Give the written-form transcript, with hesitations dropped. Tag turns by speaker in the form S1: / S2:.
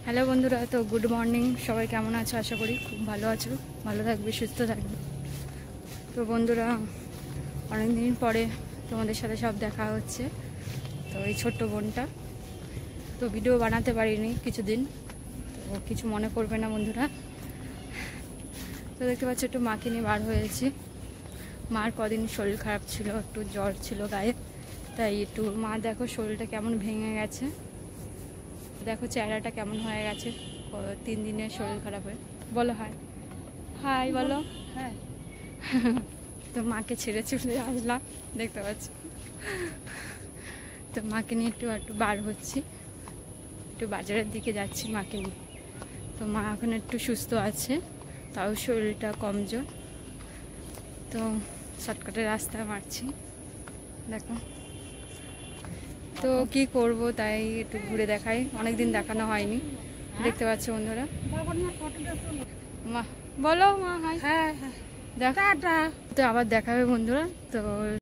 S1: Hello বন্ধুরা, তো good morning. সবাই কেমন আছো? আশা করি খুব ভালো আছো, ভালো থাকবে, সুস্থ থাকবে। তো বন্ধুরা, অনেকদিন পরে তোমাদের সাথে সব দেখা হচ্ছে। তো এই ছোট্ট বোনটা, তো ভিডিও বানাতে পারিনি কিছুদিন, তো কিছু মনে করবে না বন্ধুরা। তো দেখতে পাচ্ছ একটু মাকে নিয়ে বার হয়েছি। মার কদিন শরীর খারাপ ছিল, একটু জ্বর ছিল গায়ে, তাই একটু মা দেখো শরীরটা কেমন ভেঙে গেছে, দেখো চেহারাটা কেমন হয়ে গেছে 3 দিনের শরীর খারাপ হয়ে। বলো হাই, হাই বলো। হ্যাঁ, তো মাকে ছেড়ে চলে আসলাম, দেখতে পাচ্ছি। তো মাকে নিয়ে একটু একটু বার হচ্ছি, একটু বাজারের দিকে যাচ্ছি মাকে নিয়ে। তো মা এখন একটু সুস্থ আছে, তাও শরীরটা কমজোর। তো শর্টকাটে রাস্তা মারছি, দেখো। তো কি করব, তাই একটু ঘুরে দেখাই, অনেকদিন দেখানো হয়নি। দেখতে পাচ্ছ বন্ধুরা। মা বলো, মা হাই। হ্যাঁ হ্যাঁ, দেখা তো আবার দেখাবে বন্ধুরা। তো